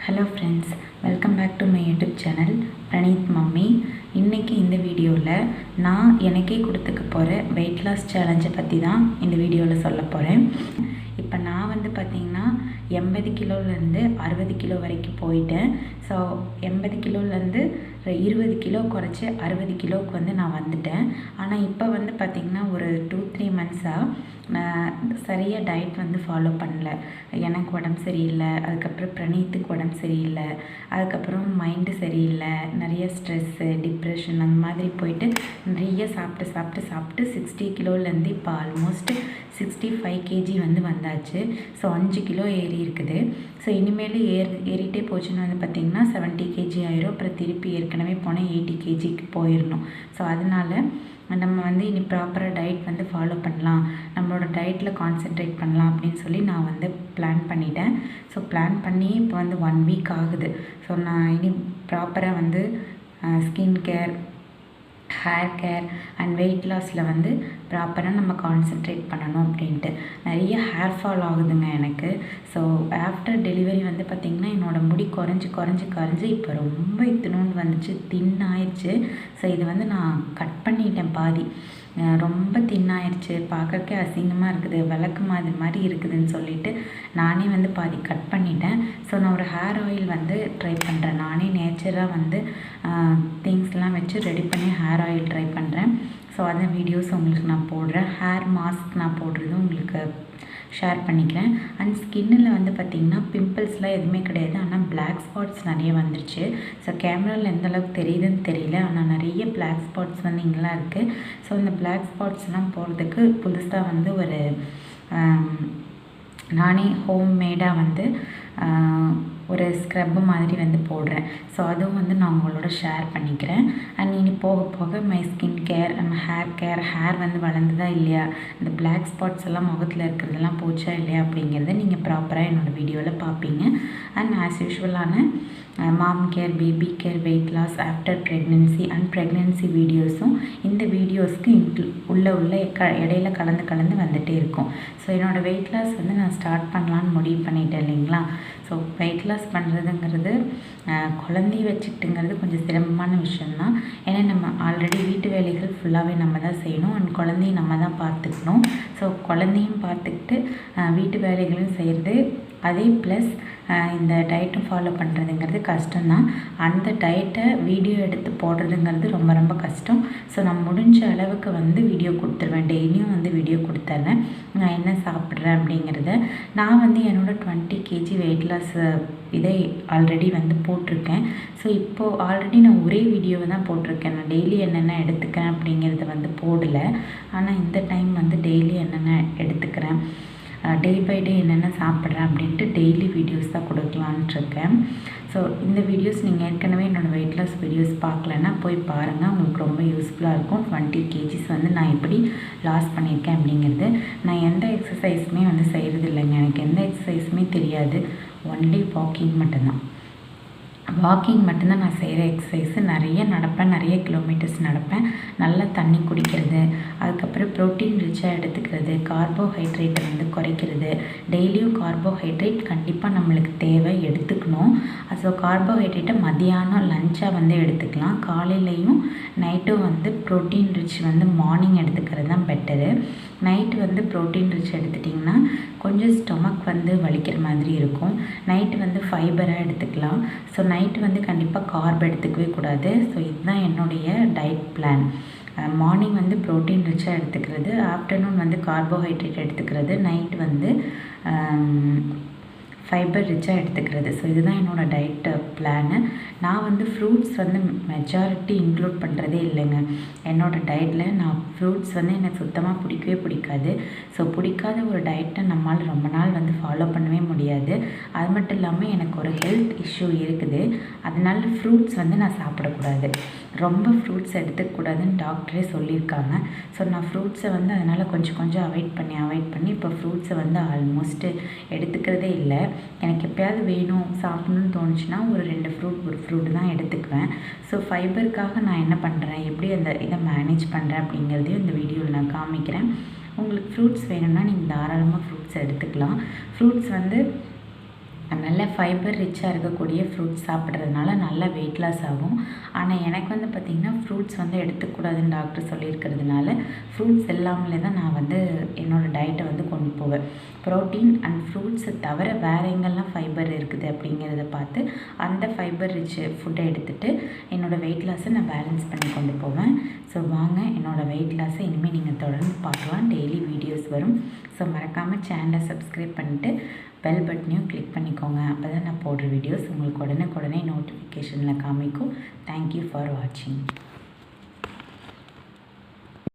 Hello friends, welcome back to my YouTube channel Praneeth mummy. இன்றைக்கி இந்த வீடியோவில் நான் எனக்கே கொடுத்துக்க போகிற வெயிட் லாஸ் சேலஞ்சை பற்றி தான் இந்த வீடியோவில் சொல்ல போகிறேன். இப்போ நான் பார்த்திங்கன்னா 80 கிலோலேருந்து 60 கிலோ வரைக்கும் போயிட்டேன். ஸோ 80 கிலோலேருந்து 20 கிலோ குறைச்சி 60 கிலோவுக்கு நான் வந்துட்டேன். ஆனால் இப்போ பார்த்திங்கன்னா ஒரு 2-3 மந்த்ஸாக நான் சரியாக டயட் ஃபாலோ பண்ணல. எனக்கு உடம்பு சரியில்லை, அதுக்கப்புறம் பிரணீத்துக்கு உடம்பு சரியில்லை, அதுக்கப்புறம் மைண்டு சரியில்லை, நிறைய ஸ்ட்ரெஸ்ஸு, டிப்ரெஷன் அந்த மாதிரி போயிட்டு நிறைய சாப்பிட்டு 60 கிலோலேருந்து இப்போ ஆல்மோஸ்ட் 65 கேஜி வந்தாச்சு. ஸோ 5 கிலோ ஏறி இருக்குது. ஸோ இனிமேல் ஏறிட்டே போச்சுன்னு பார்த்திங்கன்னா 70 கேஜி ஆயிரும். அப்புறம் திருப்பி ஏற்கனவே போனால் 80 கேஜிக்கு போயிடணும். ஸோ அதனால் நம்ம இனி ப்ராப்பராக டயட் ஃபாலோ பண்ணலாம், நம்மளோட டயட்டில் கான்சென்ட்ரேட் பண்ணலாம் அப்படின்னு சொல்லி நான் பிளான் பண்ணிட்டேன். ஸோ பிளான் பண்ணி இப்போ 1 வீக் ஆகுது. ஸோ நான் இனி ப்ராப்பராக skin care, hair care and weight லாஸில் ப்ராப்பராக நம்ம கான்சென்ட்ரேட் பண்ணணும் அப்படின்ட்டு. நிறைய ஹேர் ஃபால் ஆகுதுங்க எனக்கு. ஸோ ஆஃப்டர் டெலிவரி பார்த்திங்கன்னா என்னோடய முடி குறைஞ்சி இப்போ ரொம்ப இத்தினோண்டு வந்துச்சு, தின்னாயிடுச்சு. ஸோ இது நான் கட் பண்ணிட்டேன் பாதி. ரொம்ப தின்னாயிடுச்சு, பார்க்கறக்கே அசிங்கமாக இருக்குது, விளக்கு மாதிரி இருக்குதுன்னு சொல்லிட்டு நானே பாதி கட் பண்ணிட்டேன். ஸோ நான் ஒரு ஹேர் ஆயில் ட்ரை பண்ணுறேன். நானே நேச்சராக திங்ஸ்லாம் வச்சு ரெடி பண்ணி ஹேர் ஆயில் ட்ரை பண்ணுறேன். ஸோ அந்த வீடியோஸ் உங்களுக்கு நான் போடுறேன். ஹேர் மாஸ்க் நான் போடுறதும் உங்களுக்கு ஷேர் பண்ணிக்கிறேன். அண்ட் ஸ்கின்னில் பார்த்திங்கன்னா பிம்பிள்ஸ்லாம் எதுவுமே கிடையாது, ஆனால் பிளாக் ஸ்பாட்ஸ் நிறைய வந்துருச்சு. ஸோ கேமராவில் எந்த அளவுக்கு தெரியுதுன்னு தெரியல, ஆனால் நிறைய பிளாக் ஸ்பாட்ஸ் இங்கெல்லாம் இருக்குது. ஸோ இந்த பிளாக் ஸ்பாட்ஸ்லாம் போகிறதுக்கு புதுசாக ஒரு நானே ஹோம்மேடாக ஒரு ஸ்க்ரப்பு மாதிரி போடுறேன். ஸோ அதுவும் நான் உங்களோட ஷேர் பண்ணிக்கிறேன். அண்ட் இனி போக போக my skin care and hair வளர்ந்ததா இல்லையா, இந்த பிளாக் ஸ்பாட்ஸ் எல்லாம் முகத்தில் இருக்கிறதெல்லாம் போச்சா இல்லையா அப்படிங்கிறத நீங்கள் ப்ராப்பராக என்னோடய வீடியோவில் பார்ப்பீங்க. அண்ட் ஆஸ் யூஷுவலான mom care, baby care, weight loss after pregnancy and pregnancy வீடியோஸும் இந்த வீடியோஸ்க்கு உள்ள இடையில கலந்து வந்துகிட்டே இருக்கும். ஸோ என்னோடய வெயிட் லாஸ் நான் ஸ்டார்ட் பண்ணலான்னு முடிவு பண்ணிட்டேன் இல்லைங்களா. ஸோ வெயிட் லாஸ் பண்ணுறதுங்கிறது குழந்தைய வச்சுக்கிட்டுங்கிறது கொஞ்சம் சிரமமான விஷயந்தான். ஏன்னா நம்ம ஆல்ரெடி வீட்டு வேலைகள் ஃபுல்லாகவே நம்ம தான் செய்யணும், அண்ட் குழந்தையும் நம்ம தான் பார்த்துக்கணும். ஸோ குழந்தையும் பார்த்துக்கிட்டு வீட்டு வேலைகளும் செய்கிறது, அதே ப்ளஸ் இந்த டயட்டும் ஃபாலோ பண்ணுறதுங்கிறது கஷ்டம்தான். அந்த டயட்டை வீடியோ எடுத்து போடுறதுங்கிறது ரொம்ப ரொம்ப கஷ்டம். ஸோ நான் முடிஞ்ச அளவுக்கு வீடியோ கொடுத்துருவேன், டெய்லியும் வீடியோ கொடுத்துட்றேன் நான் என்ன சாப்பிட்றேன் அப்படிங்கிறத. நான் என்னோடய 20 கேஜி வெயிட் லாஸ் இதை ஆல்ரெடி போட்டிருக்கேன். ஸோ இப்போது ஆல்ரெடி நான் ஒரே வீடியோவை தான் போட்டிருக்கேன். நான் டெய்லி என்னென்ன எடுத்துக்கிறேன் அப்படிங்கிறத போடலை. ஆனால் இந்த டைம் டெய்லி என்னென்ன எடுத்துக்கிறேன், டே பை டே என்னென்ன சாப்பிட்றேன் அப்படின்ட்டு டெய்லி வீடியோஸ் தான் கொடுக்கலான்ட்டு இருக்கேன். ஸோ இந்த வீடியோஸ் நீங்கள் ஏற்கனவே என்னோடய வெயிட் லாஸ் வீடியோஸ் பார்க்கலன்னா போய் பாருங்கள், உங்களுக்கு ரொம்ப யூஸ்ஃபுல்லாக இருக்கும். 20 கேஜிஸ் நான் எப்படி லாஸ் பண்ணியிருக்கேன் அப்படிங்கிறது. நான் எந்த எக்ஸசைஸுமே செய்கிறது இல்லைங்க, எனக்கு எந்த எக்ஸசைஸுமே தெரியாது. ஒன்லி வாக்கிங் மட்டும்தான் நான் செய்கிற எக்ஸசைஸு. நிறைய நடப்பேன், நிறைய கிலோமீட்டர்ஸ் நடப்பேன், நல்லா தண்ணி குடிக்கிறது, அதுக்கப்புறம் ப்ரோட்டீன் ரிச்சாக எடுத்துக்கிறது, கார்போஹைட்ரேட்டை குறைக்கிறது. டெய்லியும் கார்போஹைட்ரேட் கண்டிப்பாக நம்மளுக்கு தேவை, எடுத்துக்கணும். ஸோ கார்போஹைட்ரேட்டை மதியானம் லஞ்சாக எடுத்துக்கலாம். காலையிலையும் நைட்டும் ப்ரோட்டீன் ரிச் மார்னிங் எடுத்துக்கிறது தான் பெட்டரு. நைட்டு ப்ரோட்டீன் ரிச் எடுத்துட்டிங்கன்னா கொஞ்சம் ஸ்டொமக் வலிக்கிற மாதிரி இருக்கும். நைட்டு ஃபைபராக எடுத்துக்கலாம். ஸோ நைட்டு கண்டிப்பாக கார்ப் எடுத்துக்கவே கூடாது. ஸோ இதுதான் என்னுடைய டயட் பிளான். மார்னிங் ப்ரோட்டீன் ரிச்சாக எடுத்துக்கிறது, ஆஃப்டர்நூன் கார்போஹைட்ரேட் எடுத்துக்கிறது, நைட்டு ஃபைபர் ரிச்சாக எடுத்துக்கிறது. ஸோ இதுதான் என்னோடய டயட் பிளானு. நான் ஃப்ரூட்ஸ் மெஜாரிட்டி இன்க்ளூட் பண்ணுறதே இல்லைங்க என்னோடய டயட்டில். நான் ஃப்ரூட்ஸ் எனக்கு சுத்தமாக பிடிக்கவே பிடிக்காது. ஸோ பிடிக்காத ஒரு டயட்டை நம்மளால் ரொம்ப நாள் ஃபாலோ பண்ணவே முடியாது. அது மட்டும் இல்லாமல் எனக்கு ஒரு ஹெல்த் இஷ்யூ இருக்குது, அதனால ஃப்ரூட்ஸ் நான் சாப்பிடக்கூடாது, ரொம்ப ஃப்ரூட்ஸ் எடுத்துக்கூடாதுன்னு டாக்டரே சொல்லியிருக்காங்க. ஸோ நான் ஃப்ரூட்ஸை அதனால் கொஞ்சம் அவாய்ட் பண்ணி இப்போ ஃப்ரூட்ஸை ஆல்மோஸ்ட்டு எடுத்துக்கிறதே இல்லை. எனக்கு எப்போயாவது வேணும் சாப்பிடணும்னு தோணுச்சுன்னா ஒரு 2 ஃப்ரூட் தான் எடுத்துக்குவேன். ஸோ ஃபைபருக்காக நான் என்ன பண்ணுறேன், எப்படி இதை மேனேஜ் பண்ணுறேன் அப்படிங்கிறதையும் இந்த வீடியோவில் நான் காமிக்கிறேன். உங்களுக்கு ஃப்ரூட்ஸ் வேணும்னா நீங்கள் தாராளமாக ஃப்ரூட்ஸ் எடுத்துக்கலாம். ஃப்ரூட்ஸ் நல்ல ஃபைபர் ரிச்சாக இருக்கக்கூடிய ஃப்ரூட்ஸ் சாப்பிட்றதுனால நல்லா வெயிட் லாஸ் ஆகும். ஆனால் எனக்கு வந்து பார்த்திங்கன்னா ஃப்ரூட்ஸ் வந்து எடுத்துக்கூடாதுன்னு டாக்டர் சொல்லியிருக்கிறதுனால ஃப்ரூட்ஸ் எல்லாமே தான் நான் வந்து என்னோடய டயட்டை வந்து கொண்டு போவேன். ப்ரோட்டீன் அண்ட் ஃப்ரூட்ஸை தவிர வேறு எங்கெல்லாம் ஃபைபர் இருக்குது அப்படிங்கிறத பார்த்து அந்த ஃபைபர் ரிச் ஃபுட்டை எடுத்துகிட்டு என்னோடய வெயிட் லாஸை நான் பேலன்ஸ் பண்ணி கொண்டு போவேன். ஸோ வாங்க, என்னோடய வெயிட் லாஸை இனிமேல் நீங்கள் தொடர்ந்து பார்க்கலாம். டெய்லி வீடியோஸ் வரும். ஸோ மறக்காமல் சேனலை சப்ஸ்கிரைப் பண்ணிவிட்டு பெல் பட்டனையும் கிளிக் பண்ணிக்கோங்க. அப்போ தான் நான் போடுற வீடியோஸ் உங்களுக்கு உடனே நோட்டிஃபிகேஷனில் காமிக்கும். தேங்க்யூ ஃபார் வாட்சிங்.